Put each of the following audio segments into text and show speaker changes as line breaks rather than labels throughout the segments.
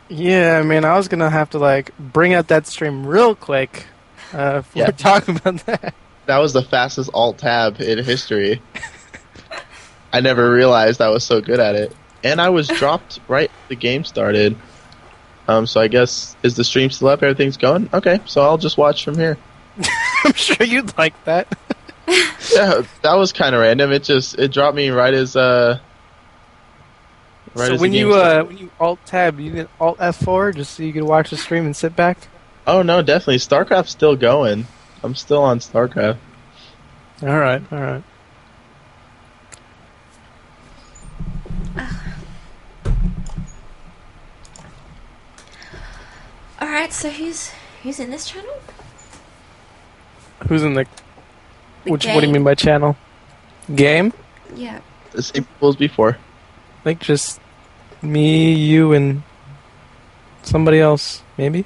Yeah, I mean, I was gonna have to like bring up that stream real quick if we're
Yeah,
talking about that.
that was the fastest alt tab in history. I never realized I was so good at it. And I was dropped right as the game started. So I guess, is the stream still up? Everything's going? Okay, so I'll just watch from here.
I'm sure you'd like that.
Yeah, that was kind of random. It dropped me right as
So
the game started.
when you alt tab, you did alt F4 just so you could watch the stream and sit back.
Oh no, definitely Starcraft's still going. I'm still on Starcraft.
All right, all right.
Alright, so who's in this channel?
Who's in the? What do you
game.
mean by channel? Game?
Yeah.
The same people as before.
I think just me, you, and somebody else, maybe.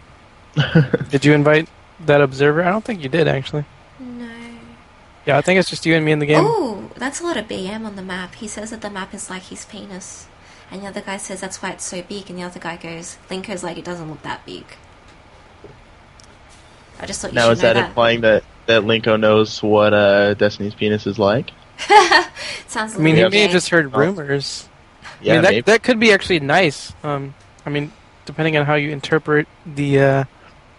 Did you invite that observer? I don't think you did, actually.
No.
Yeah, I think it's just you and me in the game.
Oh, that's a lot of BM on the map. He says that the map is like his penis. And the other guy says that's why it's so big. And the other guy goes, Linko's like, it doesn't look that big. I just thought you
Now
should
is
know
that implying that Linko knows what Destiny's penis is like?
Sounds a
I mean,
little
he may have
gay.
just heard rumors.
Yeah,
I mean,
maybe.
that could be actually nice. I mean, depending on how you interpret the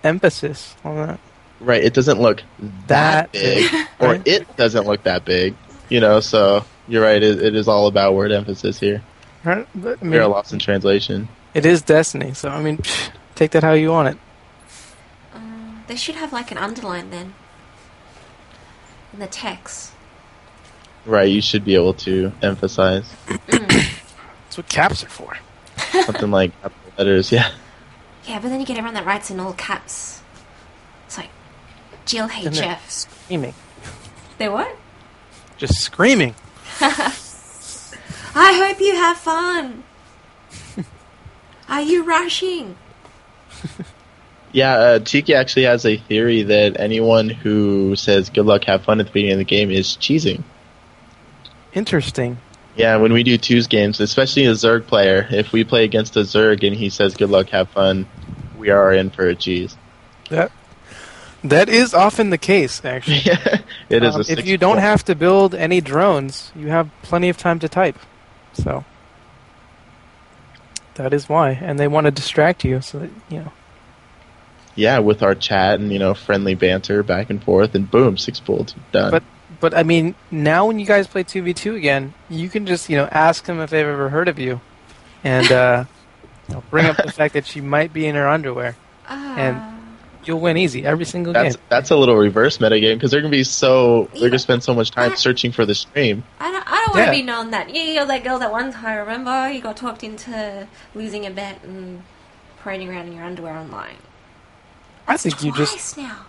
emphasis on that.
Right, it doesn't look that big, or
Right?
it doesn't look that big. So you're right. It is all about word emphasis here.
Right? But, I
We're
mean,
lost in translation.
it is Destiny, so I mean, take that how you want it.
They should have like an underline then. In the text.
Right, you should be able to emphasize
That's what caps are for.
something like capital letters. Yeah.
Yeah, but then you get everyone that writes in all caps. It's like, Jill
And they're
HF.
screaming.
They what?
Just screaming.
I hope you have fun. Are you rushing?
Yeah, Cheeky actually has a theory that anyone who says good luck, have fun at the beginning of the game is cheesing.
Interesting.
Yeah, when we do twos games, especially a Zerg player, if we play against a Zerg and he says good luck, have fun, we are in for a cheese.
That is often the case, actually.
Yeah, it is
If you don't have to build any drones, you have plenty of time to type. So that is why, and they want to distract you, so that
Yeah, with our chat and friendly banter back and forth, and boom, 6 pulled, done.
But I mean, now when you guys play 2v2 again, you can just ask them if they've ever heard of you, and bring up the fact that she might be in her underwear, and you'll win easy every single game.
That's a little reverse metagame because they're gonna spend so much time searching for the stream.
I don't want to be known that. Yeah, you're that girl that one time, remember? You got talked into losing a bet and parading around in your underwear online.
I think
Twice
you just
now.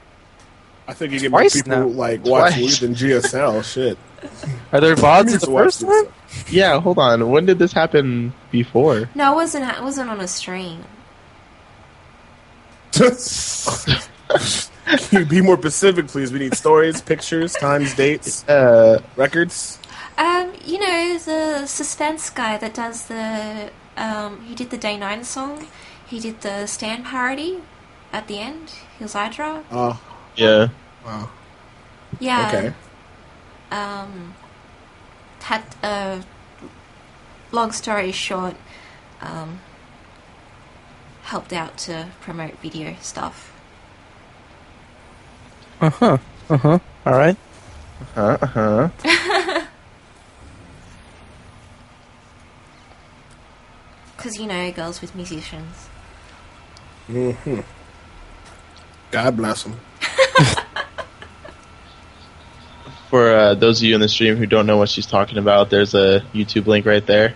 I think you get more
Twice
people
now.
like watch
Twice.
League than GSL. Shit.
are there VODs
Need
at the
to watch
first time?
Yeah, hold on. When did this happen before?
No, it wasn't on a stream.
GSL. Can you be more specific, please? We need stories, pictures, times, dates, records.
The suspense guy that does the he did the Day 9 song. He did the Stan parody at the end. He was Hydra.
Oh,
Yeah.
wow.
Yeah.
Okay.
Had long story short, helped out to promote video stuff.
All right.
Uh-huh.
Because, girls with musicians.
Mm-hmm. God bless them.
For those of you in the stream who don't know what she's talking about, there's a YouTube link right there,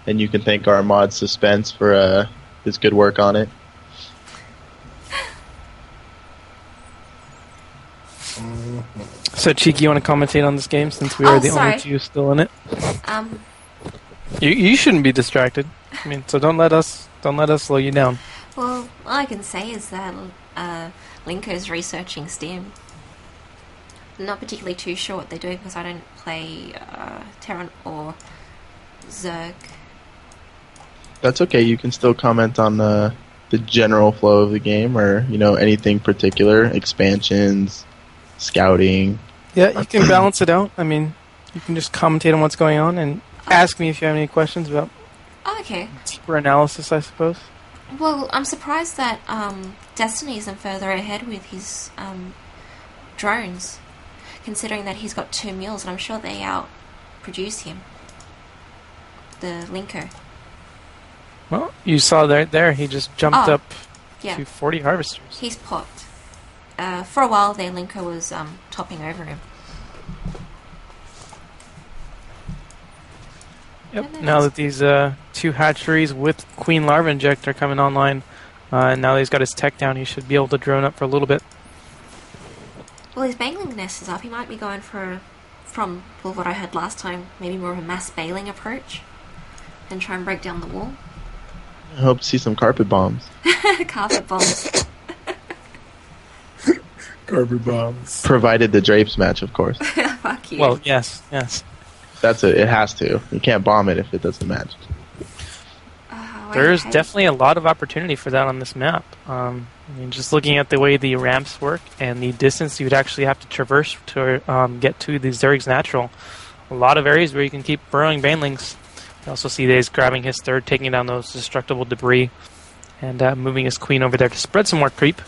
and you can thank our mod Suspense for his good work on it.
So, Cheeky, you want to commentate on this game since we are the
sorry.
only two still in it?
Um,
You shouldn't be distracted. I mean, so don't let us slow you down.
well, all I can say is that Linko's researching Steam. I'm not particularly too sure what they're doing because I don't play Terran or Zerg.
That's okay. You can still comment on the general flow of the game, or anything particular, expansions, scouting.
Yeah, you can balance it out. I mean, you can just commentate on what's going on and ask me if you have any questions about
Okay.
deeper analysis, I suppose.
Well, I'm surprised that Destiny isn't further ahead with his drones, considering that he's got 2 mules, and I'm sure they outproduce him. The Linko.
Well, you saw there he just jumped up
Yeah.
to 40 harvesters.
He's popped. For a while there, Linko was topping over him.
Yep. Now that these 2 hatcheries with Queen Larva Inject are coming online, and now that he's got his tech down, he should be able to drone up for a little bit.
Well, his baling nest is up. He might be going from what I heard last time, maybe more of a mass baling approach and try and break down the wall.
I hope to see some carpet bombs.
Carpet bombs.
Carpet bombs.
Provided the drapes match, of course.
Fuck you.
Well, yes.
That's it. It has to. You can't bomb it if it doesn't match.
There's definitely a lot of opportunity for that on this map. I mean, just looking at the way the ramps work and the distance you would actually have to traverse to get to the Zerg's Natural. A lot of areas where you can keep burrowing banelings. You also see that he's grabbing his third, taking down those destructible debris, and moving his queen over there to spread some more creep.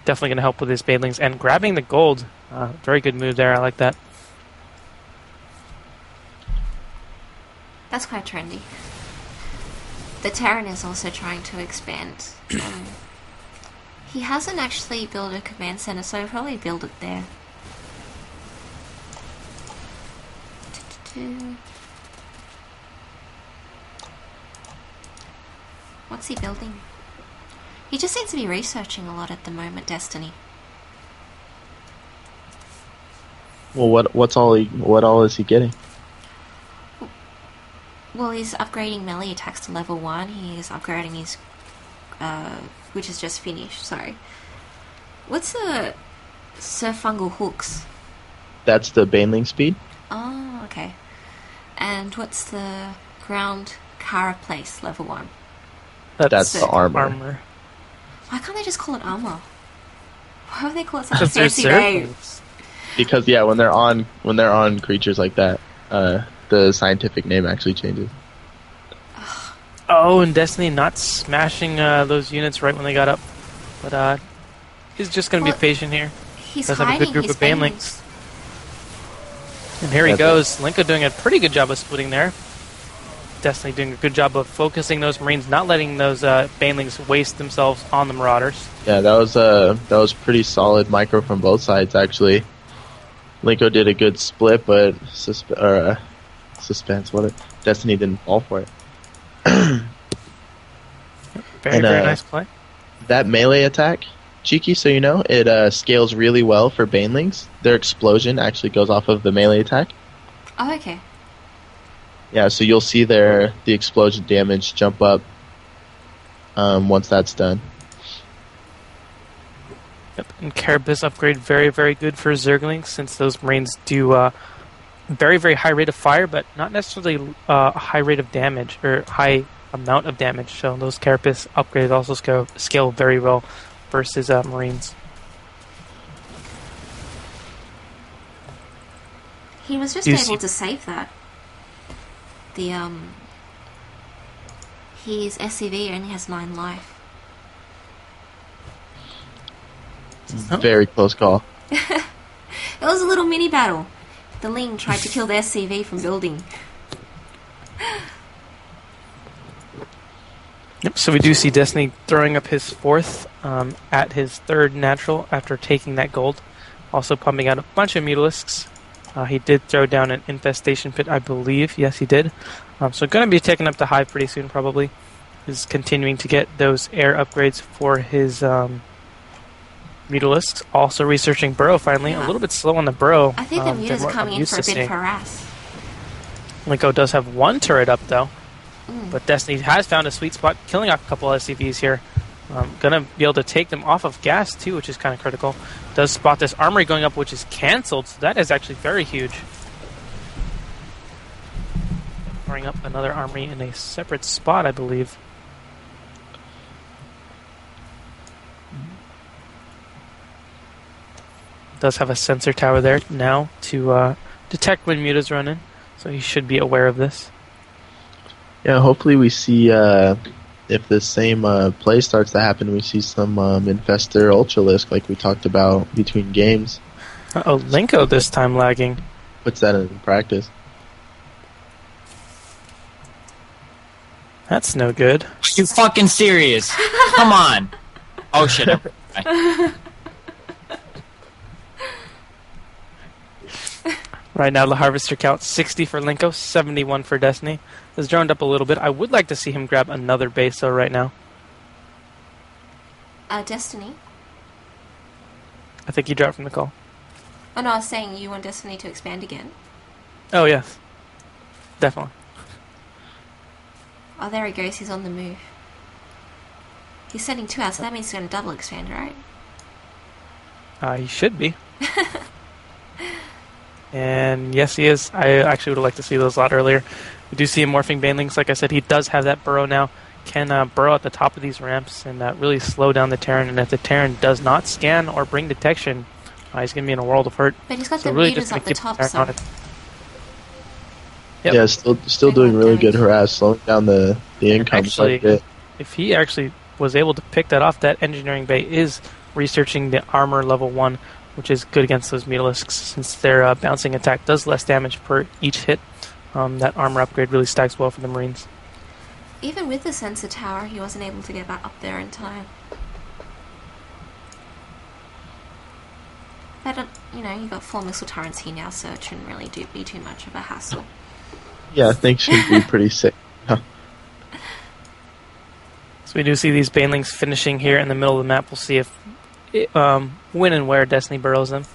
Definitely going to help with his banelings. And grabbing the gold. Very good move there. I like that.
That's quite trendy. The Terran is also trying to expand. He hasn't actually built a command center, so he'll probably build it there. What's he building? He just seems to be researching a lot at the moment, Destiny.
Well, what all is he getting?
Well, he's upgrading melee attacks to level 1. He's upgrading his... which is just finished, sorry. What's the Surfungal Hooks?
That's the baneling speed.
Oh, okay. And what's the Ground Carapace level 1?
That's the armor.
Why can't they just call it armor? Why would they call it such a
Because they're
fancy name?
circles.
Because when they're on creatures like that, the scientific name actually changes.
Oh, and Destiny not smashing those units right when they got up. But he's just going to be patient here.
He's
Does have a
hiding
good group
his
of banelings. And here he goes. Linko doing a pretty good job of splitting there. Destiny doing a good job of focusing those Marines, not letting those banelings waste themselves on the Marauders.
Yeah, that was pretty solid micro from both sides, actually. Linko did a good split, but suspense. Destiny didn't fall for it.
Very nice play.
That melee attack, Cheeky, so you know, it scales really well for banelings. Their explosion actually goes off of the melee attack.
Oh, okay.
Yeah, so you'll see the explosion damage jump up once that's done.
Yep, and Carapace upgrade very, very good for Zerglings, since those Marines do very, very high rate of fire, but not necessarily a high rate of damage, or high amount of damage. So those Carapace upgrades also scale very well versus Marines.
He was just able to save that. His SCV only has 9 life.
Very close call.
It was a little mini battle. The Ling tried to kill the SCV from building.
Yep, so we do see Destiny throwing up his 4th at his 3rd natural after taking that gold. Also pumping out a bunch of Mutalisks. He did throw down an infestation pit, I believe. Yes, he did. So going to be taking up the hive pretty soon, probably. Is continuing to get those air upgrades for his Mutalisks. Also researching burrow finally. Yeah. A little bit slow on the burrow.
I think the Muta's coming in for a bit of harass.
Linko does have 1 turret up, though. But Destiny has found a sweet spot, killing off a couple of SCVs here. Gonna be able to take them off of gas, too, which is kind of critical. Does spot this armory going up, which is cancelled, so that is actually very huge. Throwing up another armory in a separate spot, I believe. does have a sensor tower there now to detect when Muta's run in, so he should be aware of this.
Yeah, hopefully we see, if the same play starts to happen, we see some Infestor Ultralisk like we talked about between games.
Uh-oh, Linko this time lagging.
Puts that in practice.
That's no good.
Are you fucking serious? Come on. Oh shit.
Right now, the Harvester count 60 for Linko, 71 for Destiny. Has droned up a little bit. I would like to see him grab another base, though, right now.
Destiny?
I think he dropped from the call.
Oh no, I was saying you want Destiny to expand again.
Oh, yes. Definitely.
Oh, there he goes. He's on the move. He's sending 2 out, so that means he's going to double expand, right?
He should be. And yes, he is. I actually would have liked to see those a lot earlier. We do see him morphing Banelings. Like I said, he does have that burrow now. Can burrow at the top of these ramps and really slow down the Terran. And if the Terran does not scan or bring detection, he's going to be in a world of hurt.
But he's got
so
the
really
meters
just
up the
keep
top,
Terran
so...
on it. Yep.
Yeah, still doing really good harass, slowing down the income
Actually,
quite a bit.
if he actually was able to pick that off, that engineering bay is researching the armor level 1, which is good against those Mutalisks, since their bouncing attack does less damage per each hit. That armor upgrade really stacks well for the Marines.
Even with the sensor tower, he wasn't able to get back up there in time. But, you got 4 missile turrets here now, so it shouldn't really be too much of a hassle.
Yeah, I think should be pretty sick. Huh.
So we do see these Banelings finishing here in the middle of the map. We'll see if when and where Destiny burrows them.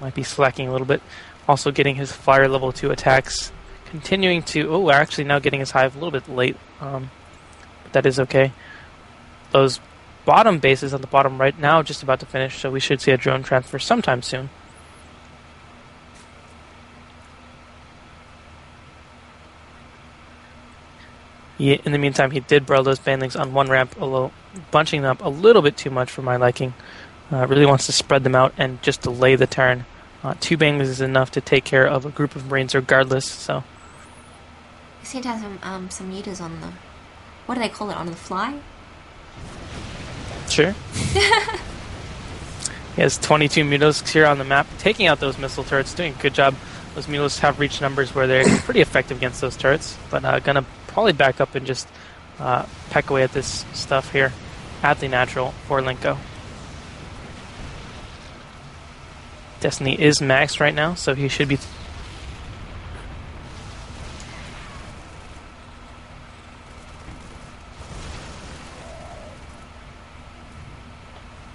Might be slacking a little bit. Also getting his fire level 2 attacks. Continuing to... Oh, we're actually now getting his hive a little bit late. But that is okay. Those bottom bases on the bottom right now just about to finish, so we should see a drone transfer sometime soon. In the meantime, he did burrow those Banelings on one ramp, although bunching them up a little bit too much for my liking. Really wants to spread them out and just delay the turn. 2 Banelings is enough to take care of a group of Marines regardless, so...
You seem to have some meters on the... What do they call it? On the fly?
Sure. He has 22 Mutalisks here on the map, taking out those missile turrets, doing a good job. Those Mutalisks have reached numbers where they're pretty effective against those turrets, but gonna probably back up and just peck away at this stuff here at the natural for Linko. Destiny is maxed right now, so he should be...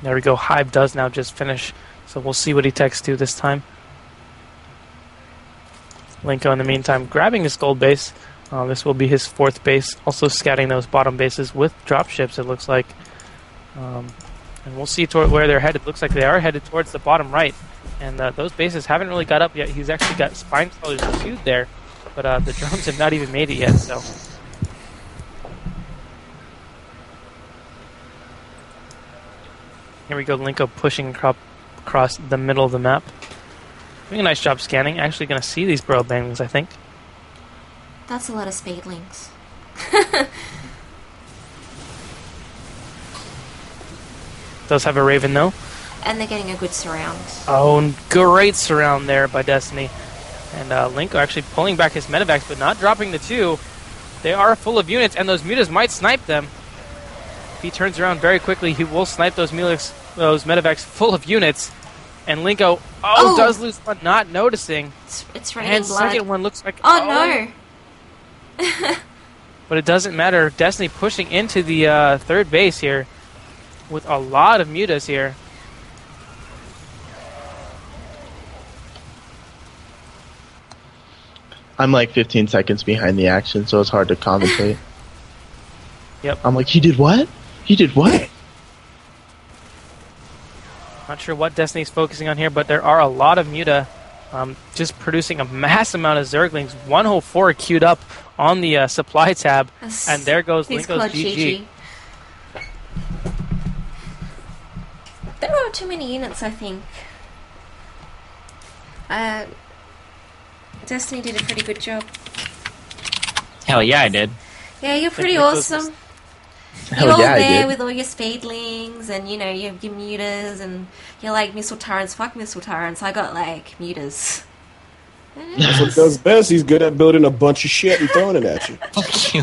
There we go. Hive does now just finish, so we'll see what he techs to this time. Linko, in the meantime, grabbing his gold base. This will be his 4th base. Also scouting those bottom bases with dropships, it looks like. And we'll see where they're headed. Looks like they are headed towards the bottom right. And those bases haven't really got up yet. He's actually got spine crawlers queued there, but the drones have not even made it yet, so... Here we go, Linko pushing across the middle of the map. Doing a nice job scanning. Actually going to see these burrow Banelings, I think.
That's a lot of speedlings.
Does have a Raven, though.
And they're getting a good surround.
Oh, great surround there by Destiny. And Linko actually pulling back his medevacs, but not dropping the 2. They are full of units, and those mutas might snipe them. If he turns around very quickly, he will snipe those medevacs full of units. And Linko, does lose one, not noticing.
It's raining
and
blood.
Second one looks like...
Oh, no!
But it doesn't matter. Destiny pushing into the 3rd base here with a lot of mutas here.
I'm like 15 seconds behind the action, so it's hard to commentate.
Yep.
I'm like, he did what? He did what?
Not sure what Destiny's focusing on here, but there are a lot of muta just producing a mass amount of Zerglings. 1 whole 4 queued up on the supply tab, and there goes Linko's GG.
There are too many units, I think. Destiny did a pretty good job.
Hell yeah, I did.
Yeah, you're pretty
Nicholas was-
awesome.
Hell
You're all
yeah, I
there
did.
with all your speedlings, and you have your mutas, and you're like missile tyrants. Fuck missile tyrants. I got like mutas.
That's what he does best. He's good at building a bunch of shit and throwing it at you.
Fuck you,